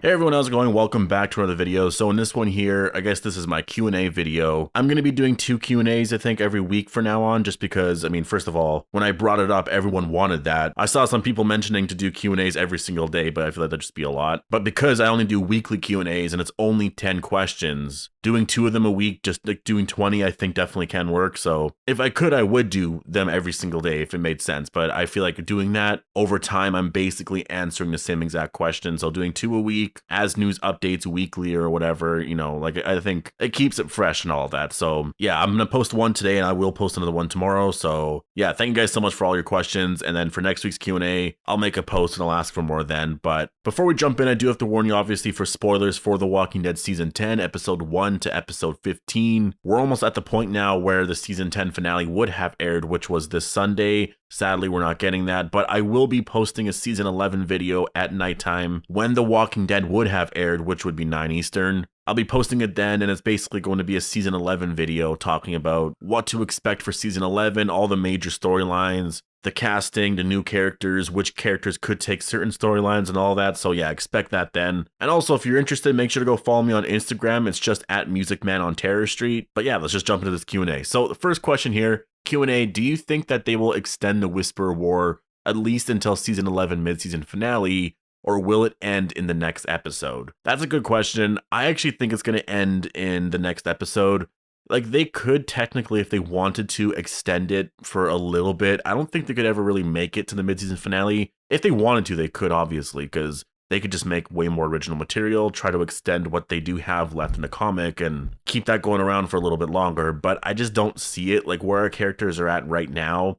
Hey everyone, how's it going? Welcome back to another video. So in this one here, I guess this is my Q&A video. I'm going to be doing 2 Q&As, I think, every week from now on, just because, I mean, first of all, when I brought it up, everyone wanted that. I saw some people mentioning to do Q&As every single day, but I feel like that'd just be a lot. But because I only do weekly Q&As and it's only 10 questions, doing 2 of them a week, just like doing 20, I think definitely can work. So if I could, I would do them every single day if it made sense. But I feel like doing that over time, I'm basically answering the same exact question. So doing 2 a week, as news updates weekly or whatever, you know, like I think it keeps it fresh and all of that. So yeah, I'm gonna post one today and I will post another one tomorrow. So yeah, thank you guys so much for all your questions. And then for next week's Q&A, I'll make a post and I'll ask for more then. But before we jump in, I do have to warn you obviously for spoilers for The Walking Dead season 10, episode 1 to episode 15. We're almost at the point now where the season 10 finale would have aired, which was this Sunday. Sadly, we're not getting that, but I will be posting a season 11 video at nighttime when The Walking Dead would have aired, which would be 9 Eastern. I'll be posting it then, and it's basically going to be a season 11 video talking about what to expect for season 11, all the major storylines, the casting, the new characters, which characters could take certain storylines and all that. So yeah, expect that then. And also, if you're interested, make sure to go follow me on Instagram. It's just at MusicMan on Terror Street. But yeah, let's just jump into this Q&A. So the first question here, Q&A, do you think that they will extend the Whisperer War at least until season 11 mid-season finale, or will it end in the next episode? That's a good question. I actually think it's going to end in the next episode. Like, they could technically, if they wanted to, extend it for a little bit. I don't think they could ever really make it to the mid-season finale. If they wanted to, they could, obviously, because they could just make way more original material, try to extend what they do have left in the comic, and keep that going around for a little bit longer. But I just don't see it. Like, where our characters are at right now,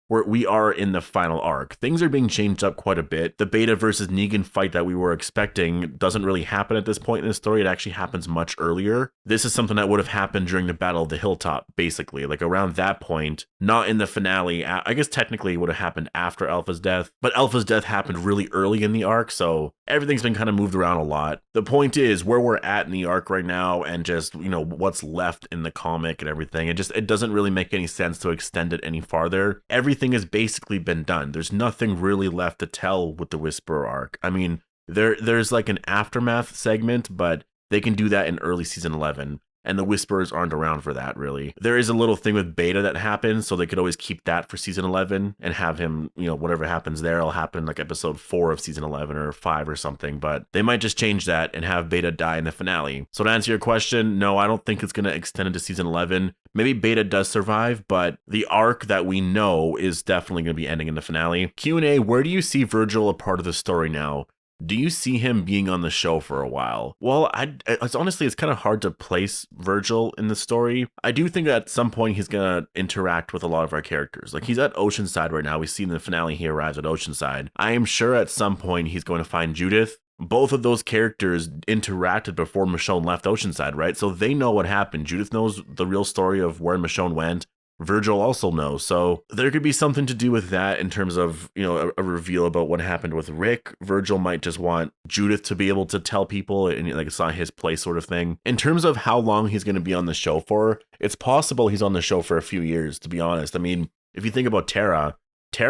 where we are in the final arc. Things are being changed up quite a bit. The Beta versus Negan fight that we were expecting doesn't really happen at this point in the story. It actually happens much earlier. This is something that would have happened during the Battle of the Hilltop, basically. Like around that point, not in the finale. I guess technically it would have happened after Alpha's death, but Alpha's death happened really early in the arc, so everything's been kind of moved around a lot. The point is where we're at in the arc right now and just, you know, what's left in the comic and everything. It doesn't really make any sense to extend it any farther. Everything has basically been done. There's nothing really left to tell with the Whisperer arc. I mean, there's like an aftermath segment, but they can do that in early season 11. And the Whisperers aren't around for that, really. There is a little thing with Beta that happens, so they could always keep that for season 11 and have him, you know, whatever happens there will happen like episode 4 of season 11 or 5 or something, but they might just change that and have Beta die in the finale. So to answer your question, no, I don't think it's going to extend into season 11. Maybe Beta does survive, but the arc that we know is definitely going to be ending in the finale. Q&A, where do you see Virgil a part of the story now? Do you see him being on the show for a while? Well, it's honestly, it's kind of hard to place Virgil in the story. I do think at some point he's going to interact with a lot of our characters. Like, he's at Oceanside right now. We see in the finale he arrives at Oceanside. I am sure at some point he's going to find Judith. Both of those characters interacted before Michonne left Oceanside, right? So they know what happened. Judith knows the real story of where Michonne went. Virgil also knows, so there could be something to do with that in terms of, you know, a reveal about what happened with Rick. Virgil might just want Judith to be able to tell people, and like it's not his place sort of thing. In terms of how long he's going to be on the show for, it's possible he's on the show for a few years, to be honest. I mean, if you think about Tara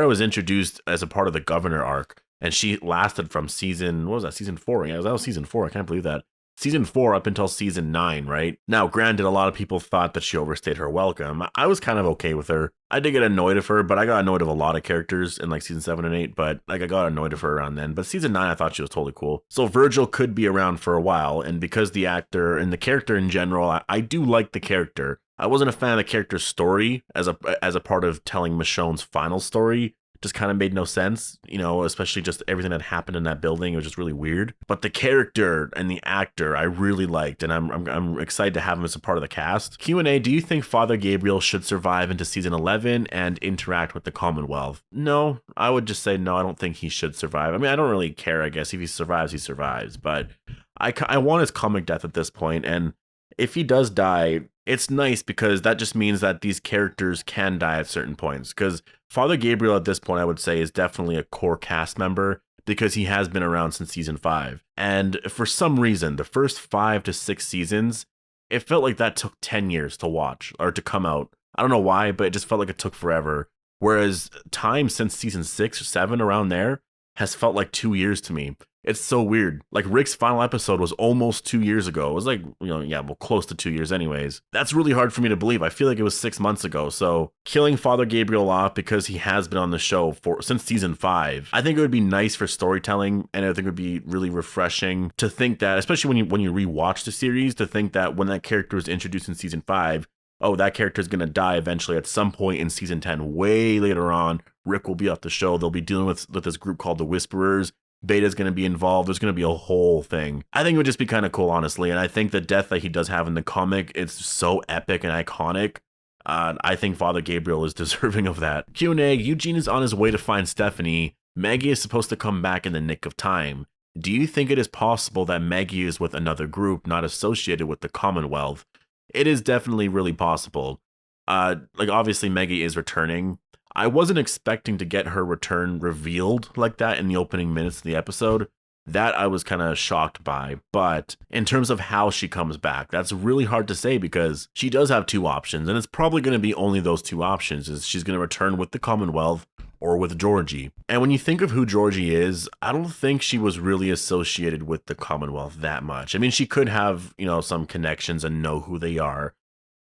was introduced as a part of the Governor arc, and she lasted from season, what was that, season 4? Yeah, that was season 4, I can't believe that. Season 4 up until season 9, right? Now, granted, a lot of people thought that she overstayed her welcome. I was kind of okay with her. I did get annoyed of her, but I got annoyed of a lot of characters in like season 7 and 8, but like I got annoyed of her around then. But season 9, I thought she was totally cool. So Virgil could be around for a while, and because the actor and the character in general, I do like the character. I wasn't a fan of the character's story as a part of telling Michonne's final story. Just kind of made no sense, you know, especially just everything that happened in that building. It was just really weird. But the character and the actor I really liked, and I'm excited to have him as a part of the cast. Q&A, do you think Father Gabriel should survive into season 11 and interact with the Commonwealth? No, I would just say no, I don't think he should survive. I mean, I don't really care, I guess. If he survives, he survives. But I want his comic death at this point, and if he does die, it's nice because that just means that these characters can die at certain points. Because Father Gabriel at this point, I would say, is definitely a core cast member because he has been around since season 5. And for some reason, the first 5 to 6 seasons, it felt like that took 10 years to watch or to come out. I don't know why, but it just felt like it took forever. Whereas time since season 6 or 7 around there has felt like 2 years to me. It's so weird. Like Rick's final episode was almost 2 years ago. It was like, yeah, well, close to 2 years anyways. That's really hard for me to believe. I feel like it was 6 months ago. So killing Father Gabriel off because he has been on the show since season 5, I think it would be nice for storytelling, and I think it would be really refreshing to think that, especially when you rewatch the series, to think that when that character was introduced in season 5, oh, that character is going to die eventually at some point in season 10, way later on. Rick will be off the show. They'll be dealing with this group called the Whisperers. Beta's going to be involved. There's going to be a whole thing. I think it would just be kind of cool, honestly. And I think the death that he does have in the comic, it's so epic and iconic. I think Father Gabriel is deserving of that. Q&A, Eugene is on his way to find Stephanie. Maggie is supposed to come back in the nick of time. Do you think it is possible that Maggie is with another group not associated with the Commonwealth? It is definitely really possible. Obviously Maggie is returning. I wasn't expecting to get her return revealed like that in the opening minutes of the episode. That I was kind of shocked by. But in terms of how she comes back, that's really hard to say because she does have 2 options, and it's probably going to be only those 2 options. Is she's going to return with the Commonwealth or with Georgie. And when you think of who Georgie is, I don't think she was really associated with the Commonwealth that much. I mean, she could have, some connections and know who they are,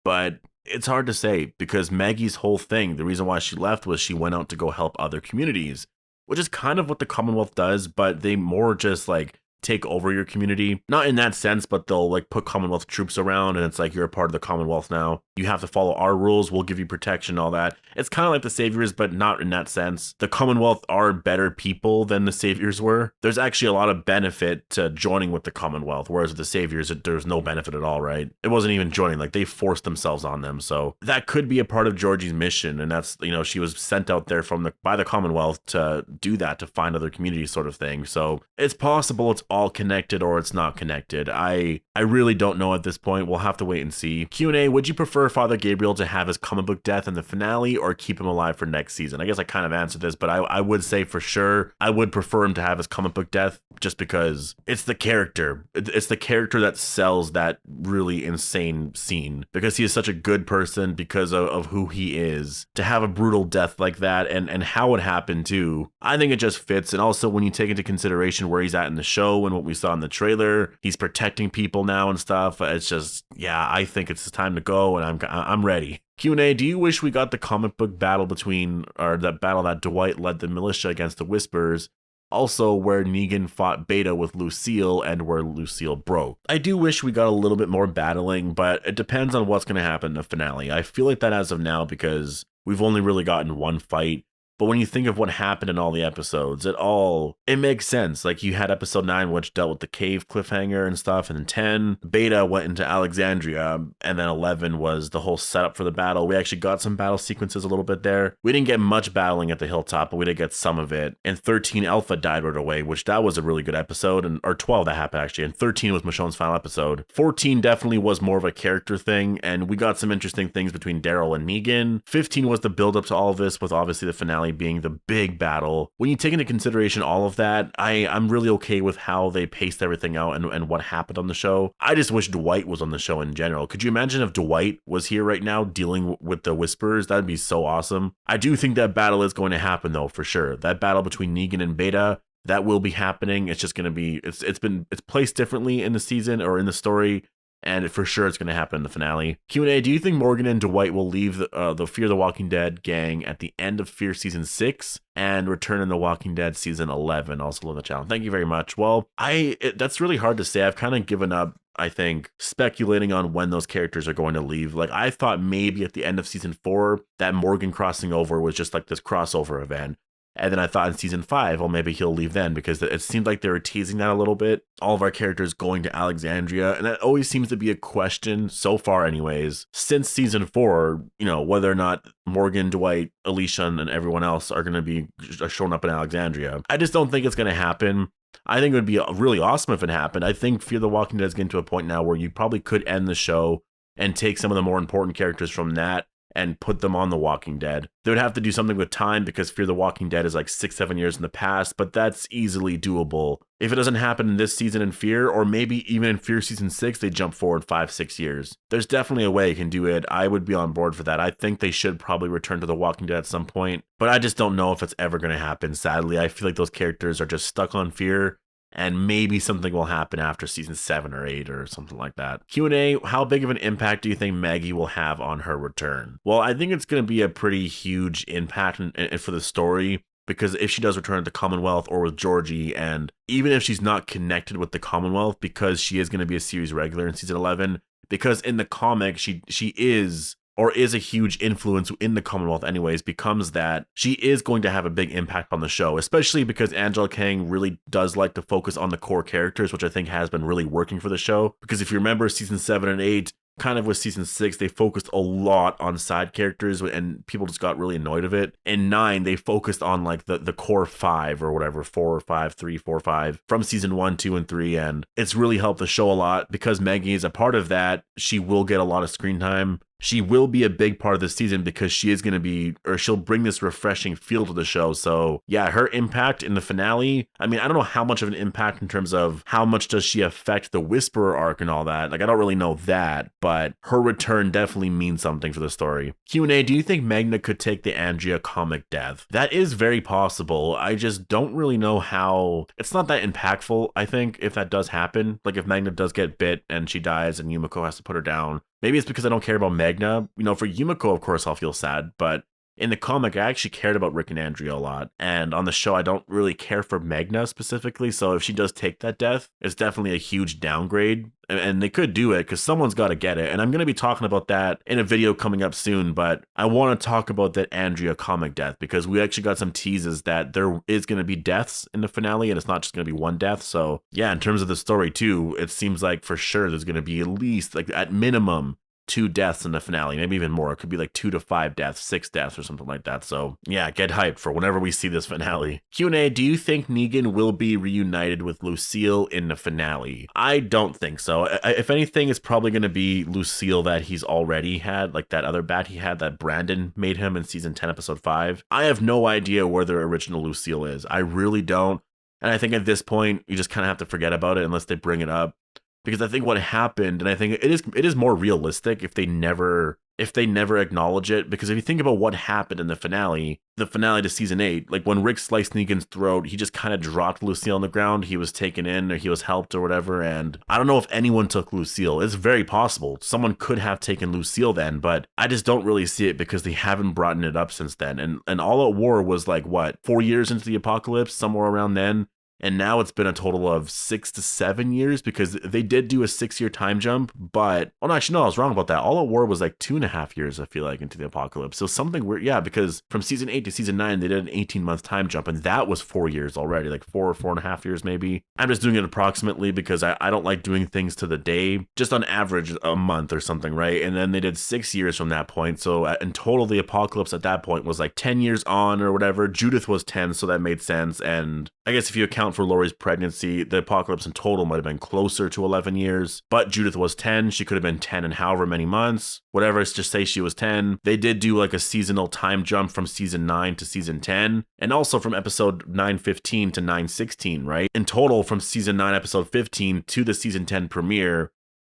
but it's hard to say because Maggie's whole thing, the reason why she left was she went out to go help other communities, which is kind of what the Commonwealth does, but they more just like take over your community. Not in that sense, but they'll like put Commonwealth troops around and it's like you're a part of the Commonwealth now. You have to follow our rules, we'll give you protection, all that. It's kind of like the Saviors, but not in that sense. The Commonwealth are better people than the Saviors were. There's actually a lot of benefit to joining with the Commonwealth, whereas with the Saviors, there's no benefit at all, right? It wasn't even joining, like they forced themselves on them. So that could be a part of Georgie's mission, and that's, she was sent out there by the Commonwealth to do that, to find other communities sort of thing. So it's possible it's all connected or it's not connected. I really don't know at this point. We'll have to wait and see. Q&A, would you prefer Father Gabriel to have his comic book death in the finale or keep him alive for next season? I guess I kind of answered this, but I would say for sure I would prefer him to have his comic book death just because it's the character. It's the character that sells that really insane scene because he is such a good person because of who he is. To have a brutal death like that and how it happened too, I think it just fits. And also when you take into consideration where he's at in the show and what we saw in the trailer, he's protecting people now and stuff. It's just, yeah, I think it's time to go and I'm ready. Q&A, do you wish we got the comic book battle that battle that Dwight led the militia against the Whisperers, also where Negan fought Beta with Lucille and where Lucille broke? I do wish we got a little bit more battling, but it depends on what's going to happen in the finale. I feel like that as of now because we've only really gotten one fight. But when you think of what happened in all the episodes, it makes sense. Like you had episode 9, which dealt with the cave cliffhanger and stuff. And then 10, Beta went into Alexandria. And then 11 was the whole setup for the battle. We actually got some battle sequences a little bit there. We didn't get much battling at the hilltop, but we did get some of it. And 13, Alpha died right away, which that was a really good episode. Or 12 that happened actually. And 13 was Michonne's final episode. 14 definitely was more of a character thing. And we got some interesting things between Daryl and Negan. 15 was the build up to all of this with obviously the finale being the big battle. When you take into consideration all of that, I'm really okay with how they paced everything out and what happened on the show. I just wish Dwight was on the show in general. Could you imagine if Dwight was here right now dealing with the Whisperers? That'd be so awesome. I do think that battle is going to happen though, for sure. That battle between Negan and Beta, that will be happening. It's just going to be, it's placed differently in the season or in the story. And for sure it's going to happen in the finale. Q&A, do you think Morgan and Dwight will leave the Fear the Walking Dead gang at the end of Fear Season 6 and return in The Walking Dead Season 11? Also love the channel. Thank you very much. Well, that's really hard to say. I've kind of given up, I think, speculating on when those characters are going to leave. Like, I thought maybe at the end of Season 4 that Morgan crossing over was just like this crossover event. And then I thought in season 5, well, maybe he'll leave then because it seemed like they were teasing that a little bit. All of our characters going to Alexandria. And that always seems to be a question, so far anyways, since season 4, whether or not Morgan, Dwight, Alicia, and everyone else are going to be showing up in Alexandria. I just don't think it's going to happen. I think it would be really awesome if it happened. I think Fear the Walking Dead is getting to a point now where you probably could end the show and take some of the more important characters from that and put them on The Walking Dead. They would have to do something with time because Fear the Walking Dead is like 6-7 years in the past, but that's easily doable. If it doesn't happen in this season in Fear, or maybe even in Fear Season 6, they jump forward 5-6 years. There's definitely a way you can do it. I would be on board for that. I think they should probably return to The Walking Dead at some point, but I just don't know if it's ever going to happen, sadly. I feel like those characters are just stuck on Fear, and maybe something will happen after season 7 or 8 or something like that. Q&A, how big of an impact do you think Maggie will have on her return? Well, I think it's going to be a pretty huge impact for the story, because if she does return to the Commonwealth or with Georgie, and even if she's not connected with the Commonwealth, because she is going to be a series regular in season 11, because in the comic, she is, or is a huge influence in the Commonwealth anyways, becomes that she is going to have a big impact on the show, especially because Angela Kang really does like to focus on the core characters, which I think has been really working for the show. Because if you remember season 7 and 8, kind of with season 6, they focused a lot on side characters and people just got really annoyed of it. In 9, they focused on like the core 5 or whatever, 4 or 5, 3, 4, 5 from season 1, 2, and 3. And it's really helped the show a lot because Maggie is a part of that. She will get a lot of screen time. She will be a big part of the season because she is going to be, or she'll bring this refreshing feel to the show. So yeah, her impact in the finale, I mean, I don't know how much of an impact in terms of how much does she affect the Whisperer arc and all that. Like, I don't really know that, but her return definitely means something for the story. Q&A, do you think Magna could take the Andrea comic death? That is very possible. I just don't really know how. It's not that impactful, I think, if that does happen. Like, if Magna does get bit and she dies and Yumiko has to put her down. Maybe it's because I don't care about Magna. You know, for Yumiko, of course, I'll feel sad, but in the comic, I actually cared about Rick and Andrea a lot. And on the show, I don't really care for Magna specifically. So if she does take that death, it's definitely a huge downgrade. And they could do it because someone's got to get it. And I'm going to be talking about that in a video coming up soon. But I want to talk about that Andrea comic death because we actually got some teases that there is going to be deaths in the finale. And it's not just going to be one death. So yeah, in terms of the story too, it seems like for sure there's going to be at least, like at minimum, 2 deaths in the finale, maybe even more. It could be like 2 to 5 deaths, 6 deaths or something like that. So yeah, get hyped for whenever we see this finale. Q&A, do you think Negan will be reunited with Lucille in the finale? I don't think so. If anything, it's probably going to be Lucille that he's already had, like that other bat he had that Brandon made him in season 10, episode 5. I have no idea where the original Lucille is. I really don't. And I think at this point, you just kind of have to forget about it unless they bring it up. Because I think what happened, and I think it is more realistic if they never acknowledge it. Because if you think about what happened in the finale to season 8, like when Rick sliced Negan's throat, he just kind of dropped Lucille on the ground. He was taken in, or he was helped or whatever. And I don't know if anyone took Lucille. It's very possible someone could have taken Lucille then, but I just don't really see it because they haven't brought it up since then. And All Out War was like, what, 4 years into the apocalypse, somewhere around then. And now it's been a total of 6 to 7 years because they did do a 6-year time jump. But, oh, no, actually, no, I was wrong about that. All Out War was like 2.5 years, I feel like, into the apocalypse. So something weird. Yeah, because from season 8 to season 9, they did an 18-month time jump. And that was 4 years already, like 4.5 years maybe. I'm just doing it approximately because I don't like doing things to the day. Just on average, a month or something, right? And then they did 6 years from that point. So in total, the apocalypse at that point was like 10 years on or whatever. Judith was 10, so that made sense. And I guess if you account for Laurie's pregnancy, the apocalypse in total might have been closer to 11 years, but Judith was 10. She could have been 10 in however many months, whatever. Let's just say she was 10. They did do like a seasonal time jump from season 9 to season 10, and also from episode 915 to 916, right? In total, from season 9, episode 15 to the season 10 premiere,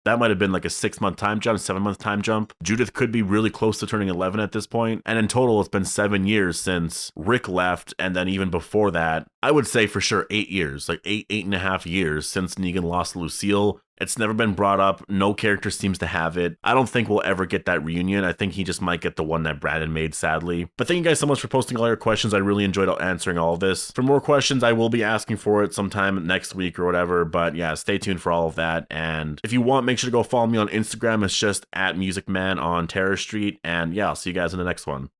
that might have been like a 6-month time jump, 7-month time jump. Judith could be really close to turning 11 at this point. And in total, it's been 7 years since Rick left. And then even before that, I would say for sure 8 years, like 8.5 years since Negan lost Lucille. It's never been brought up. No character seems to have it. I don't think we'll ever get that reunion. I think he just might get the one that Brandon made, sadly. But thank you guys so much for posting all your questions. I really enjoyed answering all of this. For more questions, I will be asking for it sometime next week or whatever. But yeah, stay tuned for all of that. And if you want, make sure to go follow me on Instagram. It's just @MusicMan on Terror Street. And yeah, I'll see you guys in the next one.